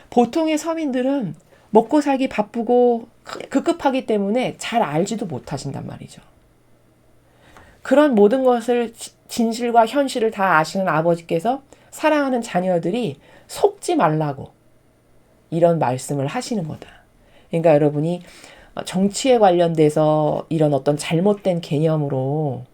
보통의 서민들은 먹고 살기 바쁘고 급급하기 때문에 잘 알지도 못하신단 말이죠. 그런 모든 것을 진실과 현실을 다 아시는 아버지께서 사랑하는 자녀들이 속지 말라고 이런 말씀을 하시는 거다. 그러니까 여러분이 정치에 관련돼서 이런 어떤 잘못된 개념으로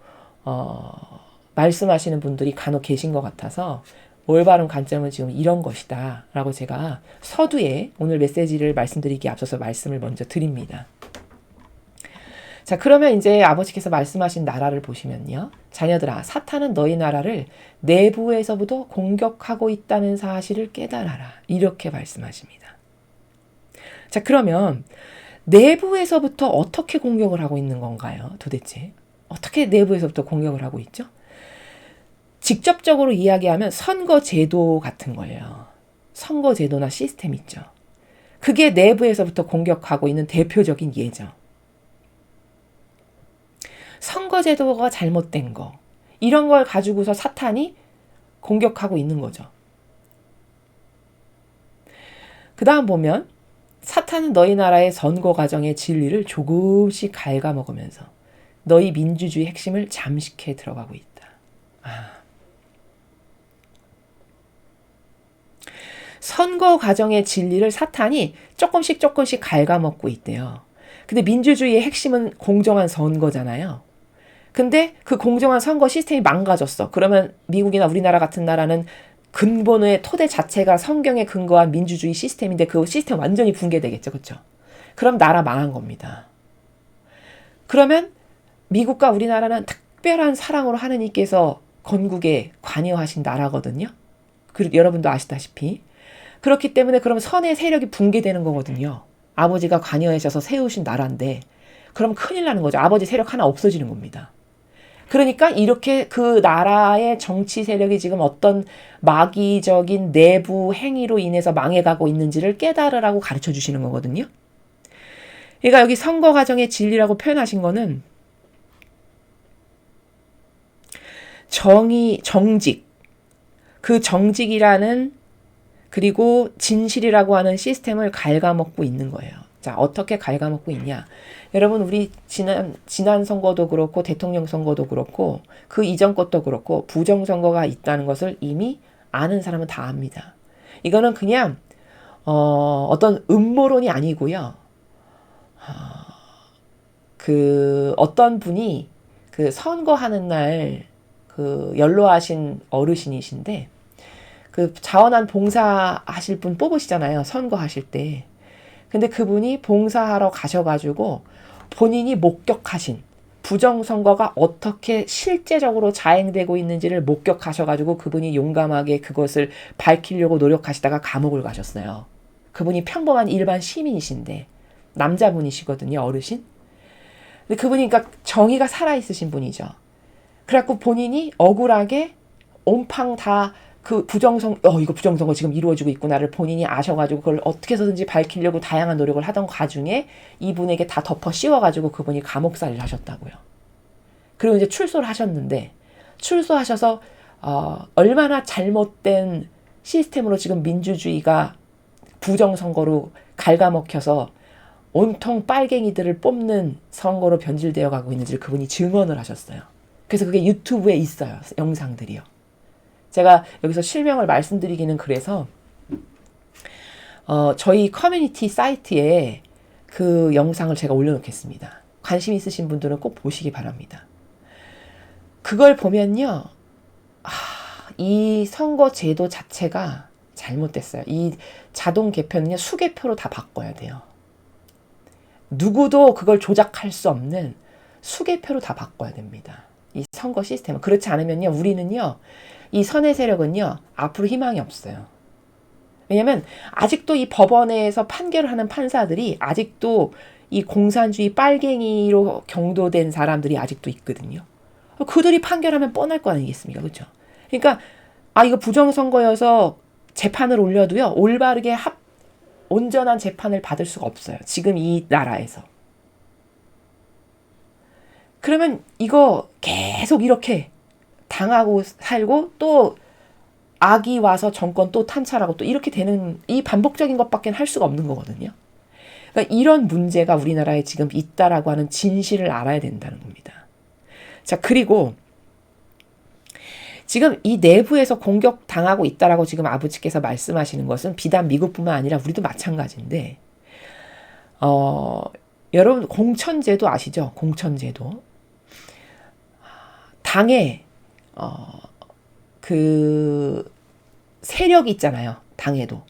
말씀하시는 분들이 간혹 계신 것 같아서 올바른 관점은 지금 이런 것이다 라고 제가 서두에 오늘 메시지를 말씀드리기에 앞서서 말씀을 먼저 드립니다. 자, 그러면 이제 아버지께서 말씀하신 나라를 보시면요. 자녀들아, 사탄은 너희 나라를 내부에서부터 공격하고 있다는 사실을 깨달아라. 이렇게 말씀하십니다. 자, 그러면 내부에서부터 어떻게 공격을 하고 있는 건가요? 도대체 어떻게 내부에서부터 공격을 하고 있죠? 직접적으로 이야기하면 선거제도 같은 거예요. 선거제도나 시스템 있죠. 그게 내부에서부터 공격하고 있는 대표적인 예죠. 선거제도가 잘못된 거, 이런 걸 가지고서 사탄이 공격하고 있는 거죠. 그 다음 보면 사탄은 너희 나라의 선거 과정의 진리를 조금씩 갉아먹으면서 너희 민주주의 핵심을 잠식해 들어가고 있다. 선거 과정의 진리를 사탄이 조금씩 갉아먹고 있대요. 근데 민주주의의 핵심은 공정한 선거잖아요. 근데 그 공정한 선거 시스템이 망가졌어. 그러면 미국이나 우리나라 같은 나라는 근본의 토대 자체가 성경에 근거한 민주주의 시스템인데 그 시스템 완전히 붕괴되겠죠. 그렇죠? 그럼 나라 망한 겁니다. 그러면 미국과 우리나라는 특별한 사랑으로 하느님께서 건국에 관여하신 나라거든요. 여러분도 아시다시피. 그렇기 때문에 그럼 선의 세력이 붕괴되는 거거든요. 아버지가 관여하셔서 세우신 나라인데 그럼 큰일 나는 거죠. 아버지 세력 하나 없어지는 겁니다. 그러니까 이렇게 그 나라의 정치 세력이 지금 어떤 마귀적인 내부 행위로 인해서 망해가고 있는지를 깨달으라고 가르쳐 주시는 거거든요. 그러니까 여기 선거 과정의 진리라고 표현하신 거는 정직, 그 정직이라는 그리고 진실이라고 하는 시스템을 갉아먹고 있는 거예요. 자, 어떻게 갉아먹고 있냐? 여러분, 우리 지난 선거도 그렇고 대통령 선거도 그렇고 그 이전 것도 그렇고 부정선거가 있다는 것을 이미 아는 사람은 다 압니다. 이거는 그냥 어떤 음모론이 아니고요. 그 어떤 분이 그 선거하는 날 그 연로하신 어르신이신데 그 자원한 봉사하실 분 뽑으시잖아요. 선거하실 때. 근데 그분이 봉사하러 가셔가지고 본인이 목격하신 부정선거가 어떻게 실제적으로 자행되고 있는지를 목격하셔가지고 그분이 용감하게 그것을 밝히려고 노력하시다가 감옥을 가셨어요. 그분이 평범한 일반 시민이신데 남자분이시거든요. 어르신. 근데 그분이 그러니까 정의가 살아있으신 분이죠. 그래갖고 본인이 억울하게 온팡 다 그 이거 부정선거 지금 이루어지고 있구나를 본인이 아셔가지고 그걸 어떻게 해서든지 밝히려고 다양한 노력을 하던 과중에 이분에게 다 덮어 씌워가지고 그분이 감옥살이를 하셨다고요. 그리고 이제 출소를 하셨는데 출소하셔서 얼마나 잘못된 시스템으로 지금 민주주의가 부정선거로 갉아먹혀서 온통 빨갱이들을 뽑는 선거로 변질되어 가고 있는지를 그분이 증언을 하셨어요. 그래서 그게 유튜브에 있어요. 영상들이요. 제가 여기서 실명을 말씀드리기는 그래서 저희 커뮤니티 사이트에 그 영상을 제가 올려놓겠습니다. 관심 있으신 분들은 꼭 보시기 바랍니다. 그걸 보면요. 이 선거 제도 자체가 잘못됐어요. 이 자동 개표는요. 수개표로 다 바꿔야 돼요. 누구도 그걸 조작할 수 없는 수개표로 다 바꿔야 됩니다. 이 선거 시스템은. 그렇지 않으면요. 우리는요. 이 선의 세력은요. 앞으로 희망이 없어요. 왜냐면 아직도 이 법원에서 판결을 하는 판사들이 아직도 이 공산주의 빨갱이로 경도된 사람들이 아직도 있거든요. 그들이 판결하면 뻔할 거 아니겠습니까? 그렇죠? 그러니까 이거 부정선거여서 재판을 올려도요. 올바르게 온전한 재판을 받을 수가 없어요. 지금 이 나라에서. 그러면 이거 계속 이렇게 당하고 살고 또 악이 와서 정권 또 탄찰하고 또 이렇게 되는 이 반복적인 것밖에 할 수가 없는 거거든요. 그러니까 이런 문제가 우리나라에 지금 있다라고 하는 진실을 알아야 된다는 겁니다. 자, 그리고 지금 이 내부에서 공격당하고 있다라고 지금 아버지께서 말씀하시는 것은 비단 미국뿐만 아니라 우리도 마찬가지인데 여러분 공천제도 아시죠? 공천제도. 당에 그 세력이 있잖아요. 당에도.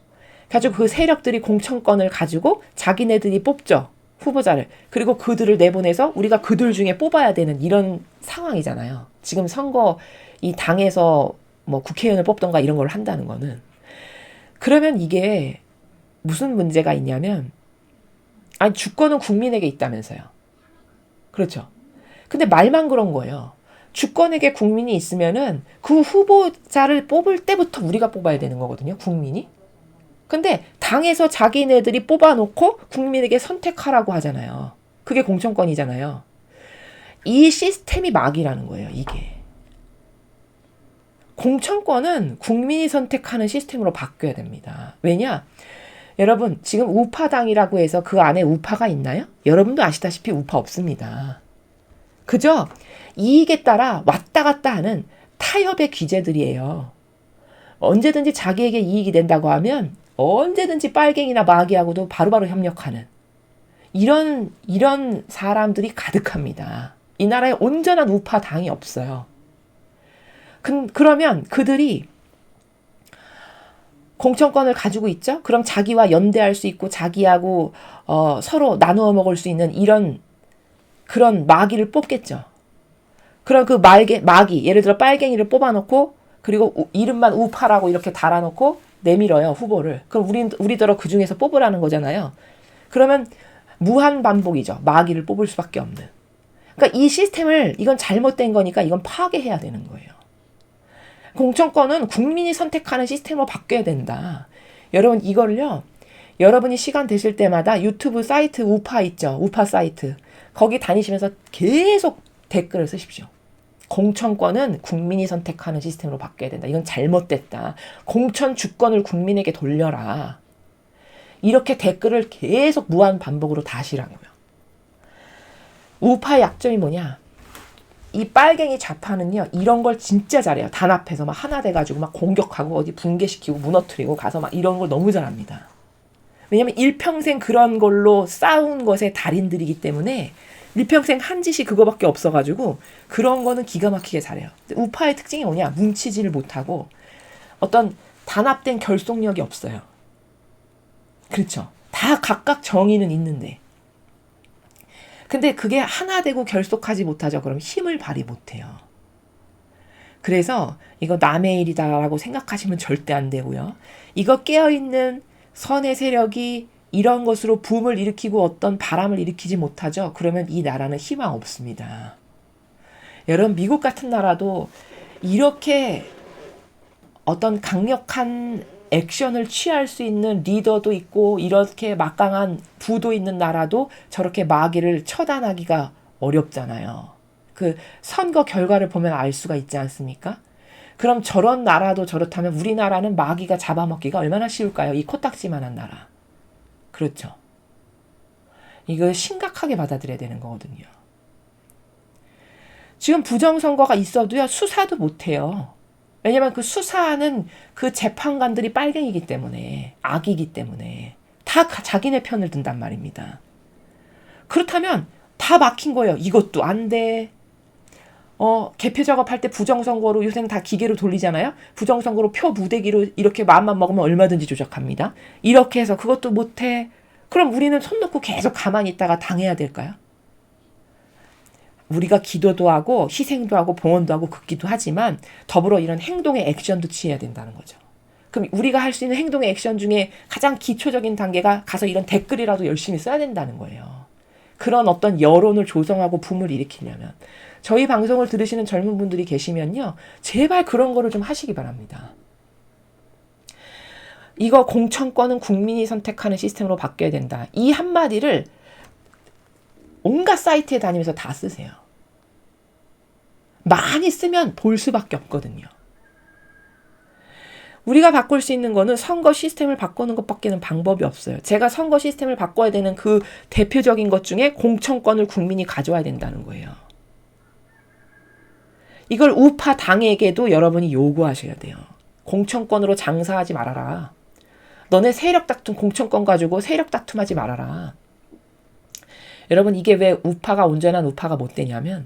가지고 그 세력들이 공천권을 가지고 자기네들이 뽑죠. 후보자를. 그리고 그들을 내보내서 우리가 그들 중에 뽑아야 되는 이런 상황이잖아요. 지금 선거 이 당에서 뭐 국회의원을 뽑던가 이런 걸 한다는 거는. 그러면 이게 무슨 문제가 있냐면 주권은 국민에게 있다면서요. 그렇죠. 근데 말만 그런 거예요. 주권에게 국민이 있으면은 그 후보자를 뽑을 때부터 우리가 뽑아야 되는 거거든요. 국민이. 근데 당에서 자기네들이 뽑아놓고 국민에게 선택하라고 하잖아요. 그게 공천권이잖아요. 이 시스템이 막이라는 거예요. 이게. 공천권은 국민이 선택하는 시스템으로 바뀌어야 됩니다. 왜냐? 여러분 지금 우파당이라고 해서 그 안에 우파가 있나요? 여러분도 아시다시피 우파 없습니다. 그죠? 이익에 따라 왔다 갔다 하는 타협의 귀재들이에요. 언제든지 자기에게 이익이 된다고 하면 언제든지 빨갱이나 마귀하고도 바로바로 협력하는 이런 사람들이 가득합니다. 이 나라에 온전한 우파당이 없어요. 그러면 그들이 공천권을 가지고 있죠? 그럼 자기와 연대할 수 있고 자기하고 서로 나누어 먹을 수 있는 그런 마귀를 뽑겠죠. 그럼 그 마귀, 예를 들어 빨갱이를 뽑아놓고 그리고 이름만 우파라고 이렇게 달아놓고 내밀어요, 후보를. 그럼 우리더러 그 중에서 뽑으라는 거잖아요. 그러면 무한 반복이죠. 마귀를 뽑을 수밖에 없는. 그러니까 이 시스템을 이건 잘못된 거니까 이건 파괴해야 되는 거예요. 공천권은 국민이 선택하는 시스템으로 바뀌어야 된다. 여러분 이걸요. 여러분이 시간 되실 때마다 유튜브 사이트 우파 있죠. 우파 사이트. 거기 다니시면서 계속 댓글을 쓰십시오. 공천권은 국민이 선택하는 시스템으로 바뀌어야 된다. 이건 잘못됐다. 공천 주권을 국민에게 돌려라. 이렇게 댓글을 계속 무한 반복으로 다시라고요. 우파의 약점이 뭐냐? 이 빨갱이 좌파는요. 이런 걸 진짜 잘해요. 단합해서 막 하나 돼가지고 막 공격하고 어디 붕괴시키고 무너뜨리고 가서 막 이런 걸 너무 잘합니다. 왜냐면 일평생 그런 걸로 싸운 것의 달인들이기 때문에 일평생 한 짓이 그거밖에 없어가지고 그런 거는 기가 막히게 잘해요. 우파의 특징이 뭐냐? 뭉치지를 못하고 어떤 단합된 결속력이 없어요. 그렇죠. 다 각각 정의는 있는데. 근데 그게 하나 되고 결속하지 못하죠. 그럼 힘을 발휘 못해요. 그래서 이거 남의 일이다라고 생각하시면 절대 안 되고요. 이거 깨어있는 선의 세력이 이런 것으로 붐을 일으키고 어떤 바람을 일으키지 못하죠. 그러면 이 나라는 희망 없습니다. 여러분 미국 같은 나라도 이렇게 어떤 강력한 액션을 취할 수 있는 리더도 있고 이렇게 막강한 부도 있는 나라도 저렇게 마귀를 처단하기가 어렵잖아요. 그 선거 결과를 보면 알 수가 있지 않습니까? 그럼 저런 나라도 저렇다면 우리나라는 마귀가 잡아먹기가 얼마나 쉬울까요? 이 코딱지만한 나라. 그렇죠. 이걸 심각하게 받아들여야 되는 거거든요. 지금 부정선거가 있어도요, 수사도 못해요. 왜냐면 그 수사하는 그 재판관들이 빨갱이기 때문에, 악이기 때문에 다 자기네 편을 든단 말입니다. 그렇다면 다 막힌 거예요. 이것도 안 돼. 개표 작업할 때 부정선거로 요새는 다 기계로 돌리잖아요. 부정선거로 표 무대기로 이렇게 마음만 먹으면 얼마든지 조작합니다. 이렇게 해서 그것도 못해. 그럼 우리는 손 놓고 계속 가만히 있다가 당해야 될까요? 우리가 기도도 하고 희생도 하고 봉헌도 하고 긋기도 하지만 더불어 이런 행동의 액션도 취해야 된다는 거죠. 그럼 우리가 할 수 있는 행동의 액션 중에 가장 기초적인 단계가 가서 이런 댓글이라도 열심히 써야 된다는 거예요. 그런 어떤 여론을 조성하고 붐을 일으키려면. 저희 방송을 들으시는 젊은 분들이 계시면요, 제발 그런 거를 좀 하시기 바랍니다. 이거 공천권은 국민이 선택하는 시스템으로 바뀌어야 된다. 이 한마디를 온갖 사이트에 다니면서 다 쓰세요. 많이 쓰면 볼 수밖에 없거든요. 우리가 바꿀 수 있는 거는 선거 시스템을 바꾸는 것밖에는 방법이 없어요. 제가 선거 시스템을 바꿔야 되는 그 대표적인 것 중에 공천권을 국민이 가져와야 된다는 거예요. 이걸 우파 당에게도 여러분이 요구하셔야 돼요. 공천권으로 장사하지 말아라. 너네 세력 다툼 공천권 가지고 세력 다툼하지 말아라. 여러분, 이게 왜 우파가 온전한 우파가 못 되냐면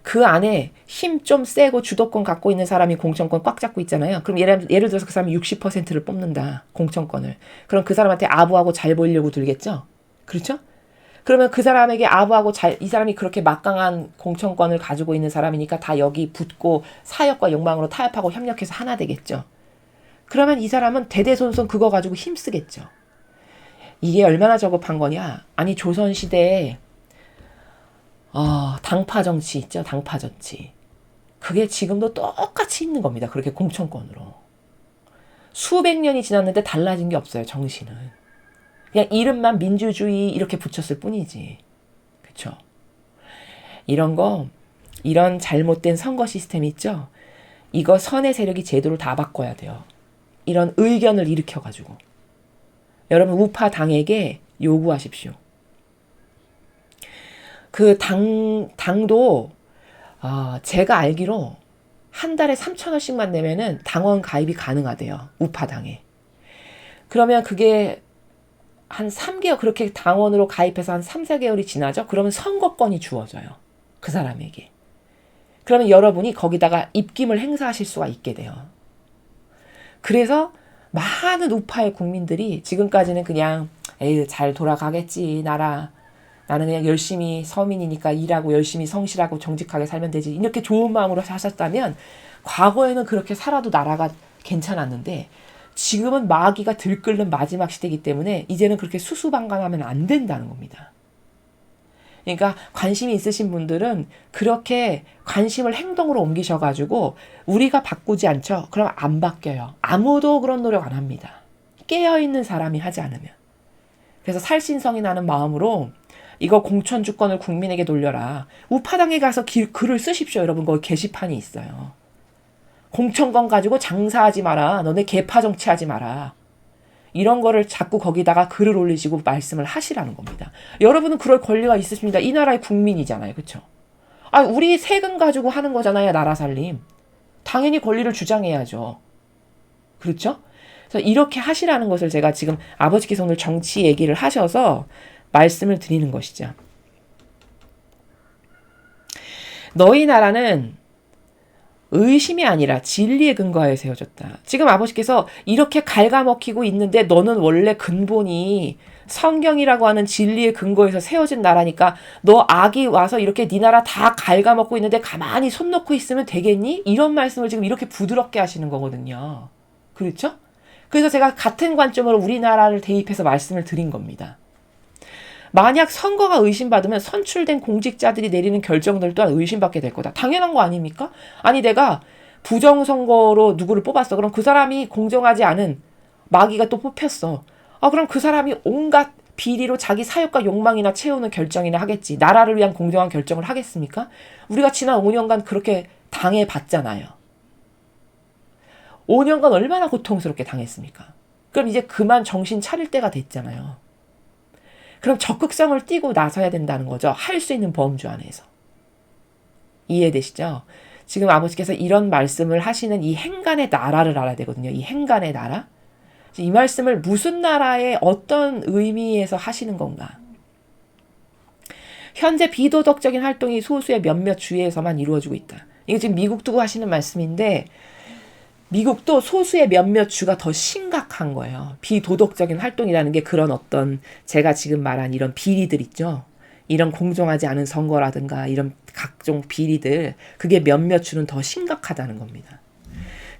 그 안에 힘 좀 세고 주도권 갖고 있는 사람이 공천권 꽉 잡고 있잖아요. 그럼 예를 들어서 그 사람이 60%를 뽑는다. 공천권을. 그럼 그 사람한테 아부하고 잘 보이려고 들겠죠? 그렇죠? 그러면 그 사람에게 아부하고 이 사람이 그렇게 막강한 공천권을 가지고 있는 사람이니까 다 여기 붙고 사역과 욕망으로 타협하고 협력해서 하나 되겠죠. 그러면 이 사람은 대대손손 그거 가지고 힘쓰겠죠. 이게 얼마나 저급한 거냐? 아니, 조선시대에 당파 정치 있죠? 당파 정치. 그게 지금도 똑같이 있는 겁니다. 그렇게 공천권으로. 수백 년이 지났는데 달라진 게 없어요, 정신은. 그냥 이름만 민주주의 이렇게 붙였을 뿐이지. 그쵸? 이런 잘못된 선거 시스템 있죠? 이거 선의 세력이 제도를 다 바꿔야 돼요. 이런 의견을 일으켜가지고. 여러분, 우파 당에게 요구하십시오. 그 당도, 제가 알기로 한 달에 3,000원씩만 내면은 당원 가입이 가능하대요. 우파당에. 그러면 그게 한 3개월, 그렇게 당원으로 가입해서 한 3, 4개월이 지나죠? 그러면 선거권이 주어져요. 그 사람에게. 그러면 여러분이 거기다가 입김을 행사하실 수가 있게 돼요. 그래서 많은 우파의 국민들이 지금까지는 그냥 에이, 잘 돌아가겠지, 나라. 나는 그냥 열심히 서민이니까 일하고 열심히 성실하고 정직하게 살면 되지. 이렇게 좋은 마음으로 사셨다면 과거에는 그렇게 살아도 나라가 괜찮았는데 지금은 마귀가 들끓는 마지막 시대이기 때문에 이제는 그렇게 수수방관하면 안 된다는 겁니다. 그러니까 관심이 있으신 분들은 그렇게 관심을 행동으로 옮기셔가지고 우리가 바꾸지 않죠? 그럼 안 바뀌어요. 아무도 그런 노력 안 합니다. 깨어있는 사람이 하지 않으면. 그래서 살신성이 나는 마음으로 이거 공천주권을 국민에게 돌려라. 우파당에 가서 글을 쓰십시오. 여러분, 거기 게시판이 있어요. 공천권 가지고 장사하지 마라. 너네 개파 정치하지 마라. 이런 거를 자꾸 거기다가 글을 올리시고 말씀을 하시라는 겁니다. 여러분은 그럴 권리가 있으십니다. 이 나라의 국민이잖아요. 그렇죠? 우리 세금 가지고 하는 거잖아요. 나라 살림. 당연히 권리를 주장해야죠. 그렇죠? 그래서 이렇게 하시라는 것을 제가 지금 아버지께서 오늘 정치 얘기를 하셔서 말씀을 드리는 것이죠. 너희 나라는 의심이 아니라 진리에 근거하여 세워졌다. 지금 아버지께서 이렇게 갉아먹히고 있는데 너는 원래 근본이 성경이라고 하는 진리의 근거에서 세워진 나라니까 너 악이 와서 이렇게 네 나라 다 갉아먹고 있는데 가만히 손 놓고 있으면 되겠니? 이런 말씀을 지금 이렇게 부드럽게 하시는 거거든요. 그렇죠? 그래서 제가 같은 관점으로 우리나라를 대입해서 말씀을 드린 겁니다. 만약 선거가 의심받으면 선출된 공직자들이 내리는 결정들 또한 의심받게 될 거다. 당연한 거 아닙니까? 아니, 내가 부정선거로 누구를 뽑았어. 그럼 그 사람이 공정하지 않은 마귀가 또 뽑혔어. 그럼 그 사람이 온갖 비리로 자기 사역과 욕망이나 채우는 결정이나 하겠지. 나라를 위한 공정한 결정을 하겠습니까? 우리가 지난 5년간 그렇게 당해봤잖아요. 5년간 얼마나 고통스럽게 당했습니까? 그럼 이제 그만 정신 차릴 때가 됐잖아요. 그럼 적극성을 띠고 나서야 된다는 거죠. 할 수 있는 범주 안에서. 이해되시죠? 지금 아버지께서 이런 말씀을 하시는 이 행간의 나라를 알아야 되거든요. 이 행간의 나라. 이 말씀을 무슨 나라의 어떤 의미에서 하시는 건가? 현재 비도덕적인 활동이 소수의 몇몇 주에서만 이루어지고 있다. 이게 지금 미국 두고 하시는 말씀인데 미국도 소수의 몇몇 주가 더 심각한 거예요. 비도덕적인 활동이라는 게 그런 어떤 제가 지금 말한 이런 비리들 있죠. 이런 공정하지 않은 선거라든가 이런 각종 비리들 그게 몇몇 주는 더 심각하다는 겁니다.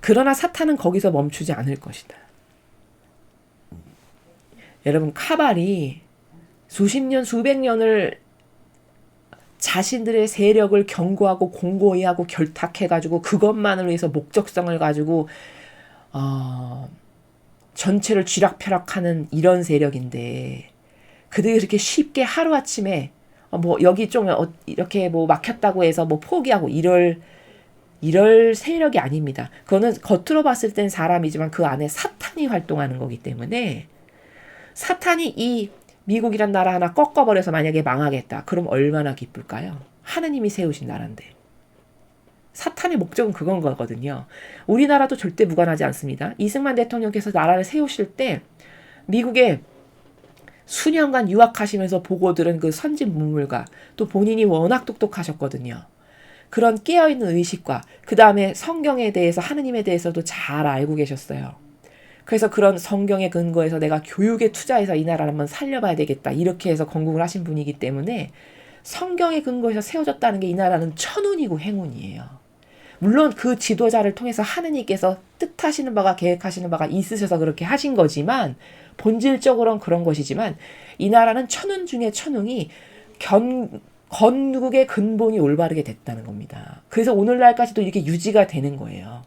그러나 사탄은 거기서 멈추지 않을 것이다. 여러분 카발이 수십 년 수백 년을 자신들의 세력을 견고하고 공고히 하고 결탁해가지고 그것만을 위해서 목적성을 가지고 전체를 쥐락펴락하는 이런 세력인데 그들이 이렇게 쉽게 하루아침에 뭐 여기 좀 이렇게 뭐 막혔다고 해서 뭐 포기하고 이럴 세력이 아닙니다. 그거는 겉으로 봤을 땐 사람이지만 그 안에 사탄이 활동하는 거기 때문에 사탄이 이 미국이란 나라 하나 꺾어버려서 만약에 망하겠다. 그럼 얼마나 기쁠까요? 하느님이 세우신 나라인데. 사탄의 목적은 그건 거거든요. 우리나라도 절대 무관하지 않습니다. 이승만 대통령께서 나라를 세우실 때 미국에 수년간 유학하시면서 보고 들은 그 선진 문물과 또 본인이 워낙 똑똑하셨거든요. 그런 깨어있는 의식과 그 다음에 성경에 대해서 하느님에 대해서도 잘 알고 계셨어요. 그래서 그런 성경에 근거해서 내가 교육에 투자해서 이 나라를 한번 살려봐야 되겠다. 이렇게 해서 건국을 하신 분이기 때문에 성경에 근거해서 세워졌다는 게 이 나라는 천운이고 행운이에요. 물론 그 지도자를 통해서 하느님께서 뜻하시는 바가 계획하시는 바가 있으셔서 그렇게 하신 거지만 본질적으로는 그런 것이지만 이 나라는 천운 중에 천운이 건국의 근본이 올바르게 됐다는 겁니다. 그래서 오늘날까지도 이렇게 유지가 되는 거예요.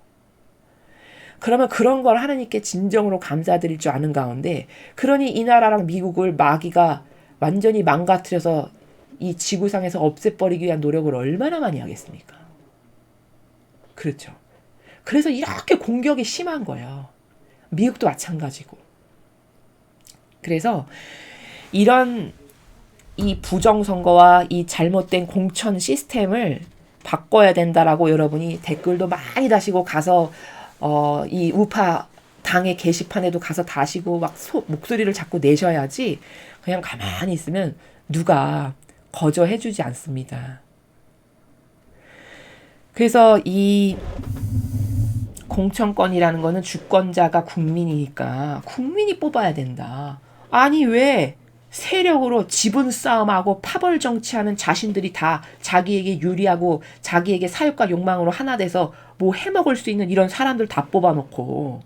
그러면 그런 걸 하느님께 진정으로 감사드릴 줄 아는 가운데 그러니 이 나라랑 미국을 마귀가 완전히 망가뜨려서 이 지구상에서 없애버리기 위한 노력을 얼마나 많이 하겠습니까? 그렇죠. 그래서 이렇게 공격이 심한 거예요. 미국도 마찬가지고. 그래서 이런 이 부정선거와 이 잘못된 공천 시스템을 바꿔야 된다라고 여러분이 댓글도 많이 다시고 가서 이 우파 당의 게시판에도 가서 다시고 막 목소리를 자꾸 내셔야지 그냥 가만히 있으면 누가 거저해주지 않습니다. 그래서 이 공천권이라는 거는 주권자가 국민이니까 국민이 뽑아야 된다. 아니 왜 세력으로 지분 싸움하고 파벌 정치하는 자신들이 다 자기에게 유리하고 자기에게 사욕과 욕망으로 하나 돼서 뭐 해먹을 수 있는 이런 사람들 다 뽑아놓고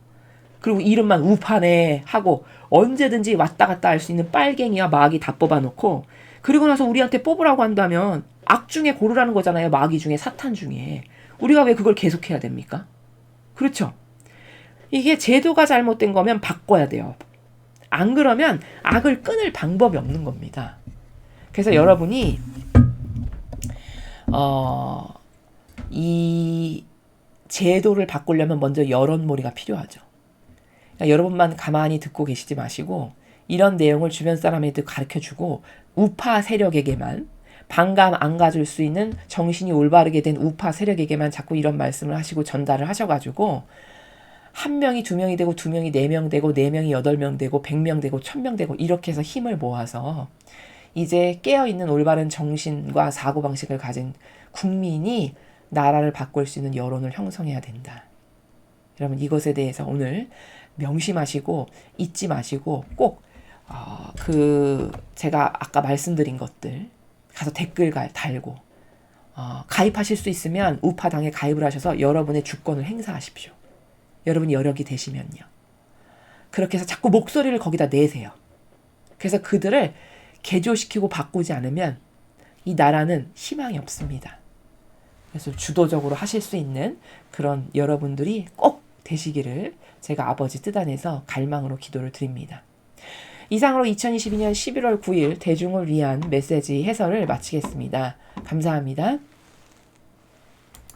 그리고 이름만 우파네 하고 언제든지 왔다 갔다 할 수 있는 빨갱이와 마귀 다 뽑아놓고 그리고 나서 우리한테 뽑으라고 한다면 악 중에 고르라는 거잖아요. 마귀 중에 사탄 중에. 우리가 왜 그걸 계속해야 됩니까? 그렇죠. 이게 제도가 잘못된 거면 바꿔야 돼요. 안 그러면 악을 끊을 방법이 없는 겁니다. 그래서 여러분이 이 제도를 바꾸려면 먼저 여론몰이가 필요하죠. 그러니까 여러분만 가만히 듣고 계시지 마시고 이런 내용을 주변 사람에게 가르쳐주고 우파 세력에게만 반감 안 가질 수 있는 정신이 올바르게 된 우파 세력에게만 자꾸 이런 말씀을 하시고 전달을 하셔가지고 한 명이 두 명이 되고 두 명이 네 명 되고 네 명이 8명 되고 100명 되고 1000명 되고 이렇게 해서 힘을 모아서 이제 깨어있는 올바른 정신과 사고방식을 가진 국민이 나라를 바꿀 수 있는 여론을 형성해야 된다. 여러분 이것에 대해서 오늘 명심하시고 잊지 마시고 꼭 제가 아까 말씀드린 것들 가서 댓글 달고 가입하실 수 있으면 우파당에 가입을 하셔서 여러분의 주권을 행사하십시오. 여러분이 여력이 되시면요. 그렇게 해서 자꾸 목소리를 거기다 내세요. 그래서 그들을 개조시키고 바꾸지 않으면 이 나라는 희망이 없습니다. 그래서 주도적으로 하실 수 있는 그런 여러분들이 꼭 되시기를 제가 아버지 뜻 안에서 갈망으로 기도를 드립니다. 이상으로 2022년 11월 9일 대중을 위한 메시지 해설을 마치겠습니다. 감사합니다.